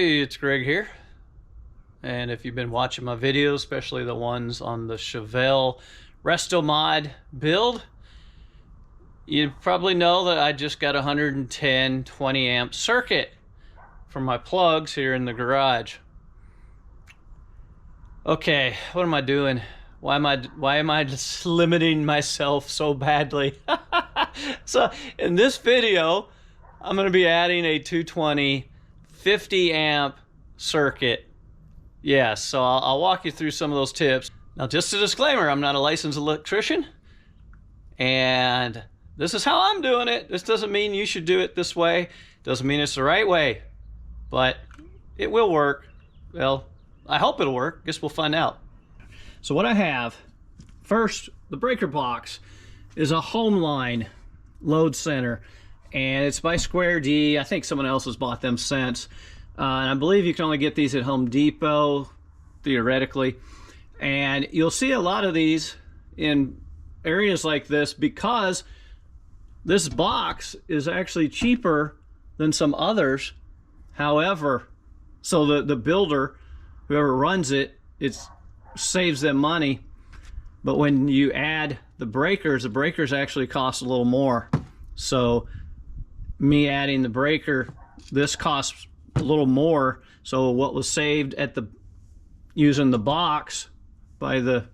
Hey, it's Greg here. And if you've been watching my videos, especially the ones on the Chevelle Restomod build, you probably know that I just got a 110 20 amp circuit for my plugs here in the garage. Okay, what am I doing? Why am I just limiting myself so badly? So in this video, I'm going to be adding a 220 50 amp circuit. Yeah, so I'll walk you through some of those tips. Now, just a disclaimer, I'm not a licensed electrician, and this is how I'm doing it. This doesn't mean you should do it this way. Doesn't mean it's the right way, but it will work. Well, I hope it'll work. Guess we'll find out. So what I have, first, the breaker box is a Homeline load center, and it's by Square D. I think someone else has bought them since. And I believe you can only get these at Home Depot, theoretically. And you'll see a lot of these in areas like this because this box is actually cheaper than some others. However, so the builder, whoever runs it, it saves them money. But when you add the breakers actually cost a little more. So me adding the breaker, this costs a little more. So what was saved at the using the box by the,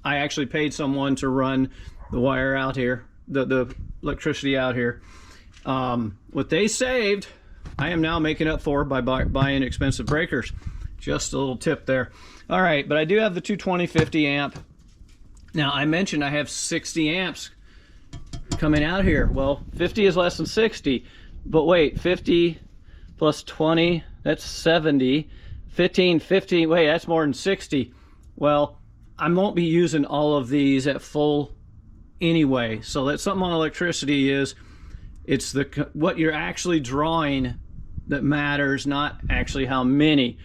I actually paid someone to run the wire out here, the electricity out here. What they saved, I am now making up for by buying expensive breakers. Just a little tip there. All right, but I do have the 220 50 amp. Now I mentioned I have 60 amps coming out here. Well, 50 is less than 60, but wait, 50 plus 20, that's 70. 15, wait, that's more than 60. Well, I won't be using all of these at full anyway. So that's something on electricity is, it's the what you're actually drawing that matters, not actually how many.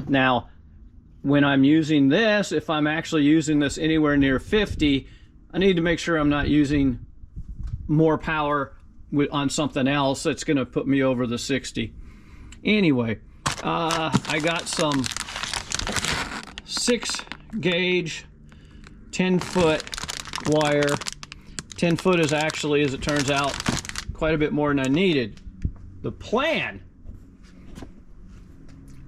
Now, when I'm using this, if I'm actually using this anywhere near 50, I need to make sure I'm not using more power on something else that's going to put me over the 60. Anyway, I got some 6 gauge 10-foot wire. 10 foot is actually, as it turns out, quite a bit more than I needed. The plan,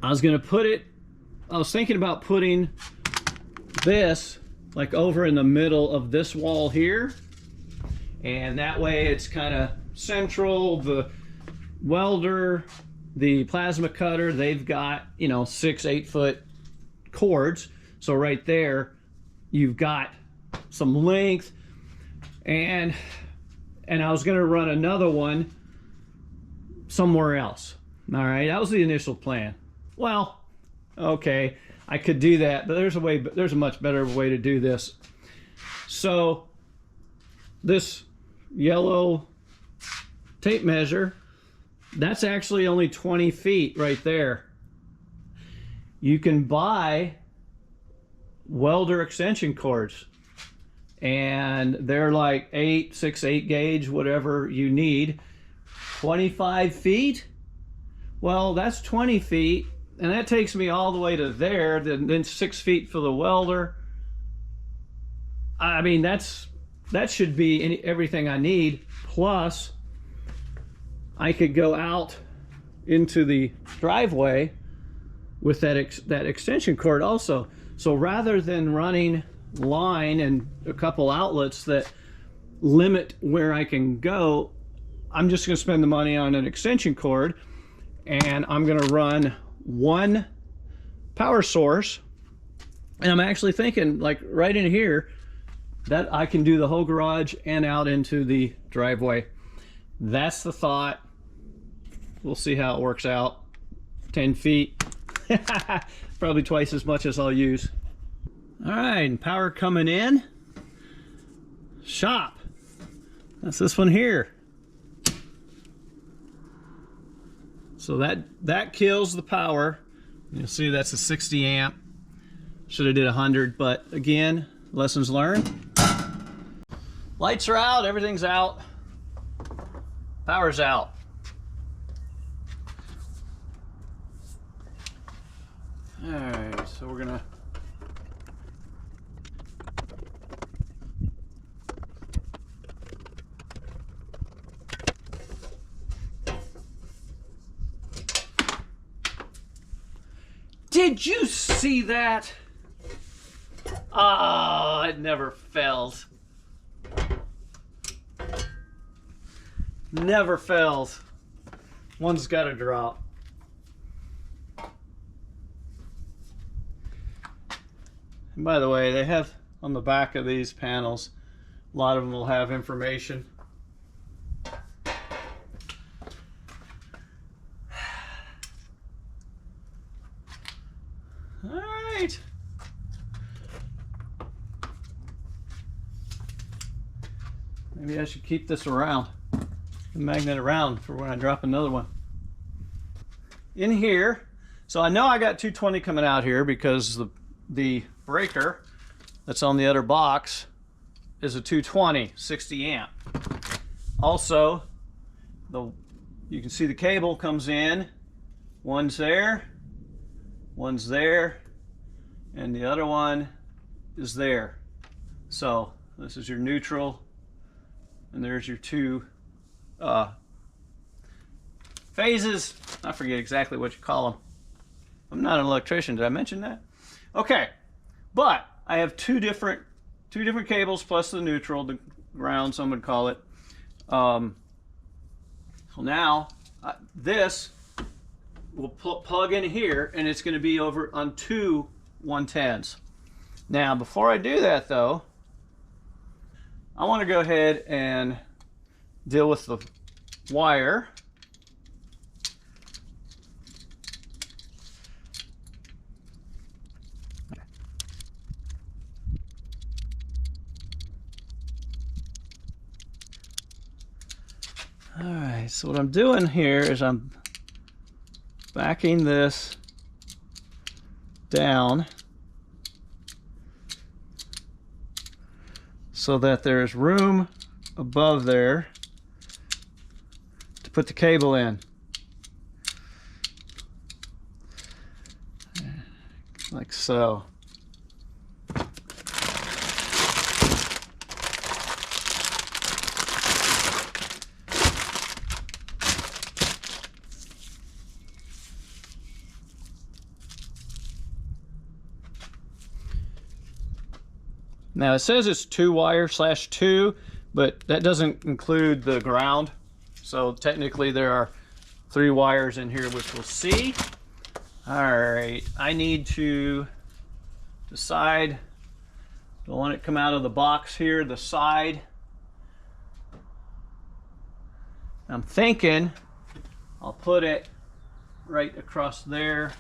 I was thinking about putting this like over in the middle of this wall here, and that way it's kind of central. The welder, the plasma cutter, they've got, you know, 6-8 foot cords, so right there you've got some length. And I was going to run another one somewhere else. All right, that was the initial plan. Well, okay, I could do that, but there's a much better way to do this. So this yellow tape measure, that's actually only 20 feet right there. You can buy welder extension cords, and they're like 6-8 gauge, whatever you need. 25 feet, well, that's 20 feet, and that takes me all the way to there, then 6 feet for the welder. I mean, that should be everything I need, plus I could go out into the driveway with that extension cord also. So rather than running line and a couple outlets that limit where I can go, I'm just going to spend the money on an extension cord, and I'm going to run one power source. And I'm actually thinking, like right in here, that I can do the whole garage and out into the driveway. That's the thought. We'll see how it works out. 10 feet. Probably twice as much as I'll use. All right, and power coming in. Shop. That's this one here. So that kills the power. You'll see that's a 60 amp. Should have did 100, but again, lessons learned. Lights are out, everything's out. Power's out. All right, so we're gonna Did you see that? Ah, it never fails. Never fails. One's got to drop. And by the way, they have on the back of these panels, a lot of them will have information. All right. Maybe I should keep this around, the magnet around for when I drop another one. In here, so I know I got 220 coming out here because the breaker that's on the other box is a 220, 60 amp. Also, you can see the cable comes in. One's there, and the other one is there. So this is your neutral, and there's your two phases. I forget exactly what you call them. I'm not an electrician. Did I mention that? Okay, but I have two different cables plus the neutral, the ground, some would call it. So now this will plug in here, and it's going to be over on two 110s. Now, before I do that, though, I want to go ahead and deal with the wire. All right, so what I'm doing here is I'm backing this down so that there's room above there to put the cable in. Like so. Now it says it's 2-wire/2, but that doesn't include the ground. So technically there are 3 wires in here, which we'll see. All right, I need to decide, do I want it to come out of the box here, the side? I'm thinking I'll put it right across there.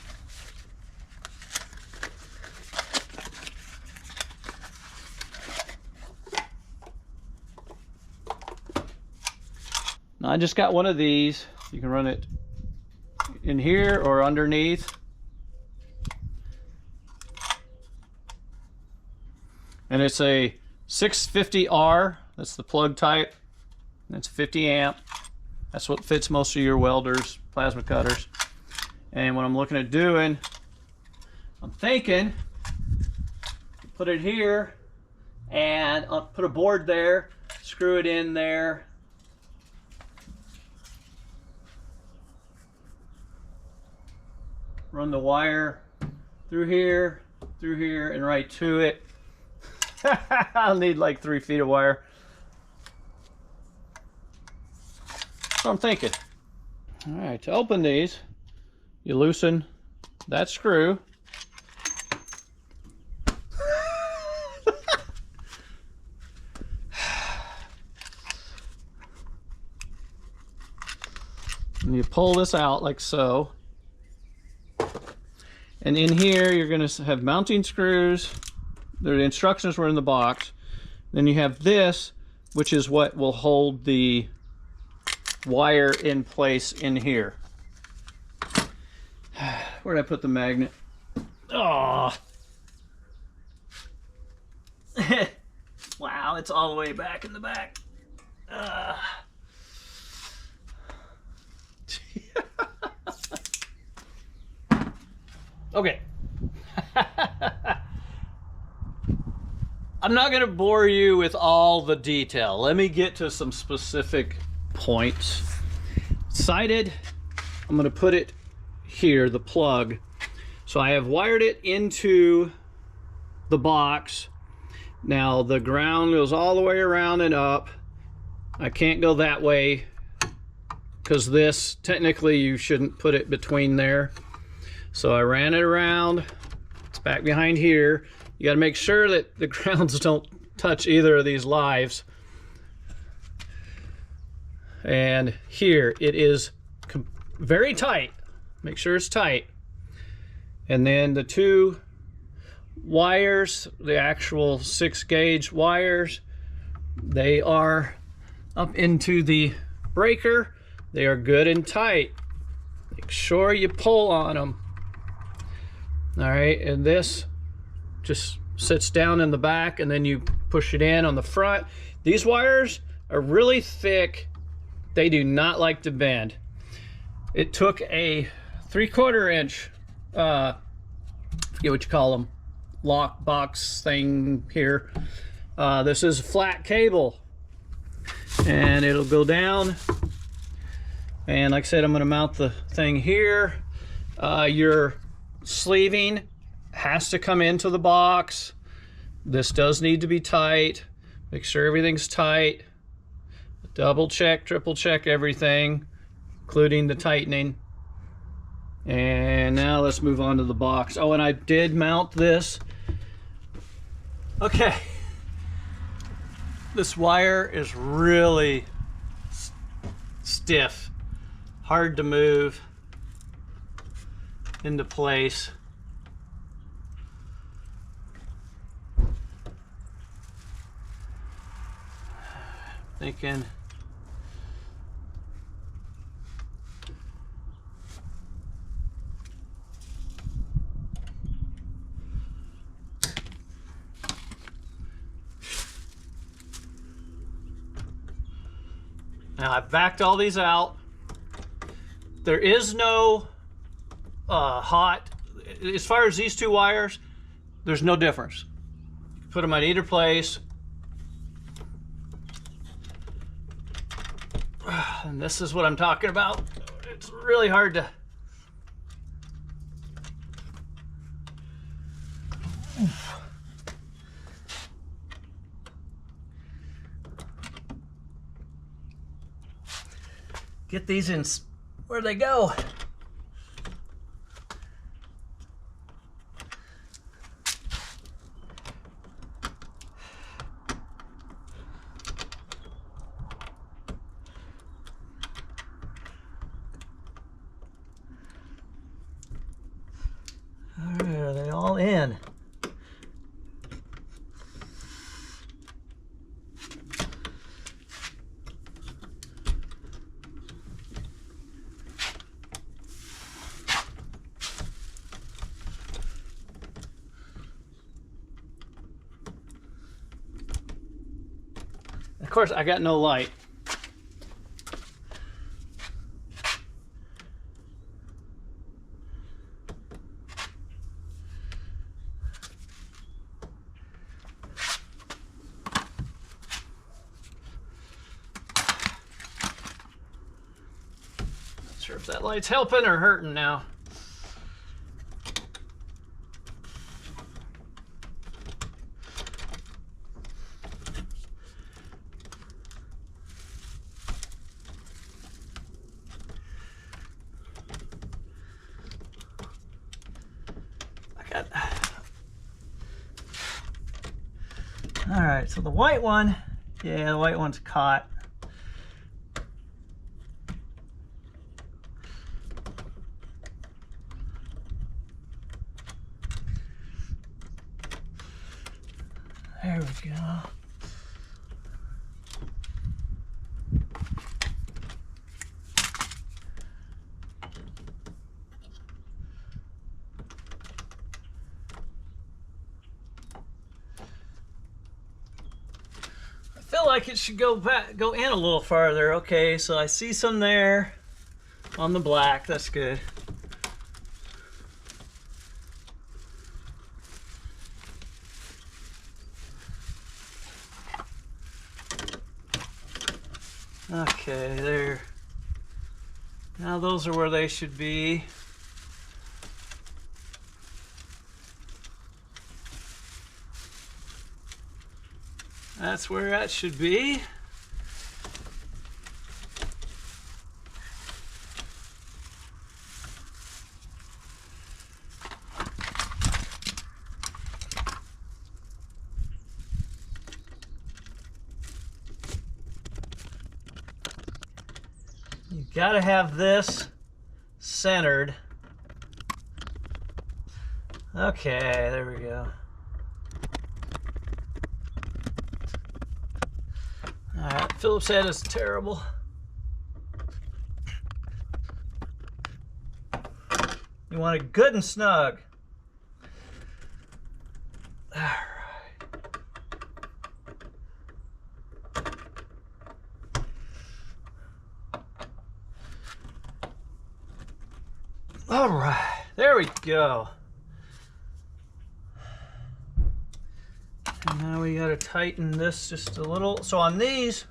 Now I just got one of these. You can run it in here or underneath. And it's a 650R. That's the plug type. That's 50 amp. That's what fits most of your welders, plasma cutters. And what I'm looking at doing, I'm thinking, put it here and I'll put a board there, screw it in there. Run the wire through here, and right to it. I'll need like 3 feet of wire. So I'm thinking. All right, to open these, you loosen that screw. And you pull this out like so. And in here, you're going to have mounting screws. The instructions were in the box. Then you have this, which is what will hold the wire in place in here. Where did I put the magnet? Oh. Wow, it's all the way back in the back. Okay, I'm not going to bore you with all the detail. Let me get to some specific points. Sighted, I'm going to put it here, the plug. So I have wired it into the box. Now the ground goes all the way around and up. I can't go that way because this, technically you shouldn't put it between there. So I ran it around. It's back behind here. You got to make sure that the grounds don't touch either of these lives. And here it is very tight. Make sure it's tight. And then the two wires, the actual 6-gauge wires, they are up into the breaker. They are good and tight. Make sure you pull on them. All right, and this just sits down in the back, and then you push it in on the front. These wires are really thick. They do not like to bend. It took a 3/4 inch, forget what you call them, lock box thing here. This is flat cable, and it'll go down. And like I said, I'm going to mount the thing here. Your sleeving has to come into the box. This does need to be tight. Make sure everything's tight. Double check, triple check everything, including the tightening. And now let's move on to the box. Oh, and I did mount this. Okay. This wire is really stiff, hard to move into place. Thinking now I've backed all these out. There is no hot, as far as these two wires, there's no difference. Put them on either place. And this is what I'm talking about. It's really hard to get these in where they go. Are they all in? Of course, I got no light. Not sure if that light's helping or hurting now. All right, so the white one, yeah, the white one's caught. There we go. I feel like it should go in a little farther. Okay, so I see some there on the black. That's good. Okay, there. Now those are where they should be. That's where that should be. You gotta have this centered. Okay, there we go. Alright, Phillips head is terrible. You want it good and snug. Alright. Alright, there we go. And now we got to tighten this just a little. So on these,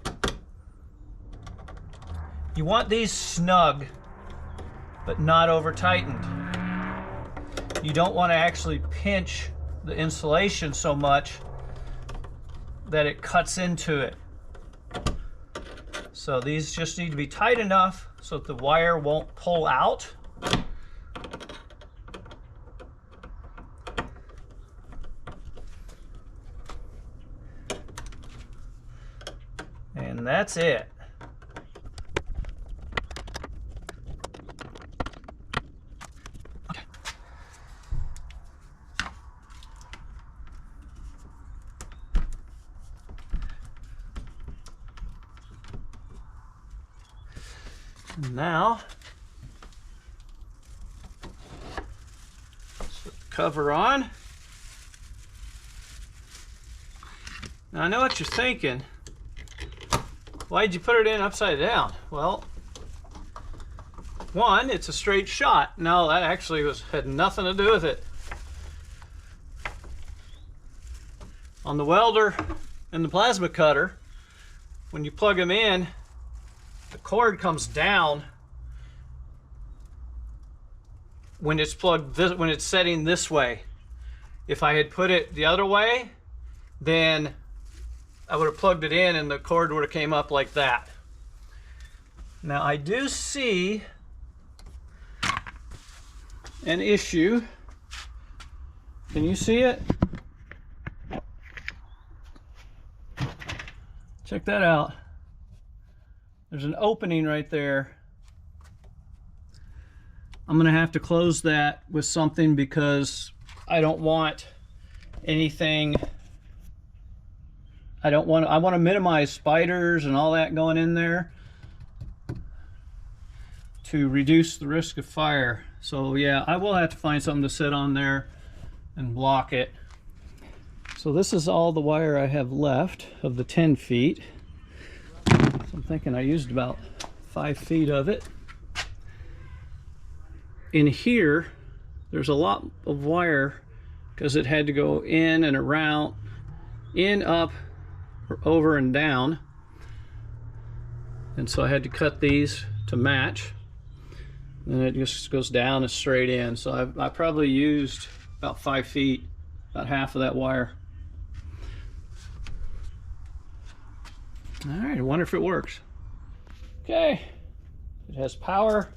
you want these snug, but not over tightened. You don't want to actually pinch the insulation so much that it cuts into it. So these just need to be tight enough so that the wire won't pull out. And that's it. Okay. Now, let's put the cover on. Now I know what you're thinking. Why'd you put it in upside down? Well, one, it's a straight shot. No, that actually had nothing to do with it. On the welder and the plasma cutter, when you plug them in, the cord comes down when it's when it's setting this way. If I had put it the other way, then I would have plugged it in and the cord would have came up like that. Now I do see an issue. Can you see it? Check that out. There's an opening right there. I'm gonna have to close that with something because I don't want anything. I want to minimize spiders and all that going in there to reduce the risk of fire. So yeah, I will have to find something to sit on there and block it. So this is all the wire I have left of the 10 feet. So I'm thinking I used about 5 feet of it. In here, there's a lot of wire because it had to go in and around, in, up, over and down, and so I had to cut these to match, and it just goes down and straight in. So I probably used about 5 feet, about half of that wire. All right, I wonder if it works. Okay, it has power.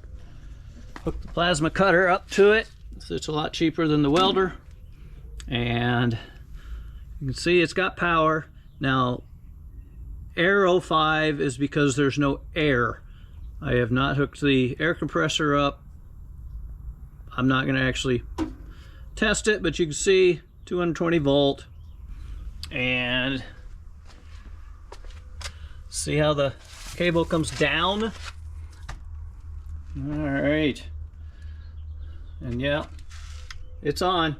Hook the plasma cutter up to it, so it's a lot cheaper than the welder, and you can see it's got power. Now, Air 05 is because there's no air. I have not hooked the air compressor up. I'm not going to actually test it, but you can see 220 volt. And see how the cable comes down? All right. And yeah, it's on.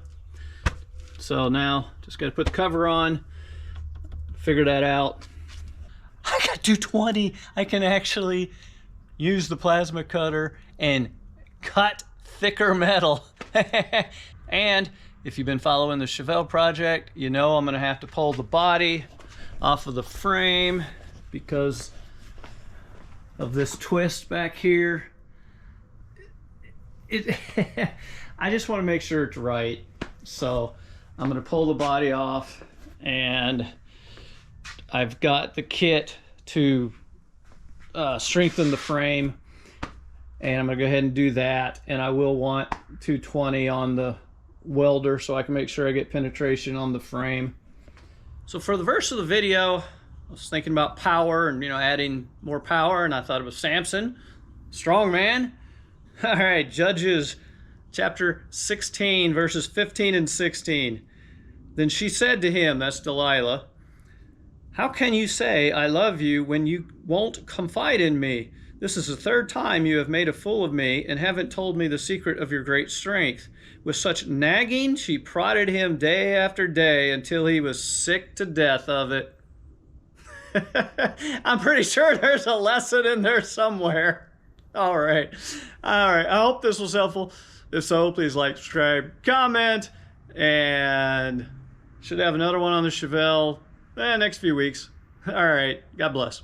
So now, just got to put the cover on. Figure that out. I got 220. I can actually use the plasma cutter and cut thicker metal. And if you've been following the Chevelle project, you know I'm going to have to pull the body off of the frame because of this twist back here. I just want to make sure it's right. So I'm going to pull the body off, and I've got the kit to strengthen the frame, and I'm going to go ahead and do that. And I will want 220 on the welder so I can make sure I get penetration on the frame. So for the rest of the video, I was thinking about power and, adding more power, and I thought it was Samson, strong man. All right, Judges chapter 16, verses 15 and 16. Then she said to him, that's Delilah, how can you say, I love you, when you won't confide in me? This is the third time you have made a fool of me and haven't told me the secret of your great strength. With such nagging, she prodded him day after day until he was sick to death of it. I'm pretty sure there's a lesson in there somewhere. All right. I hope this was helpful. If so, please like, subscribe, comment, and should have another one on the Chevelle next few weeks. All right. God bless.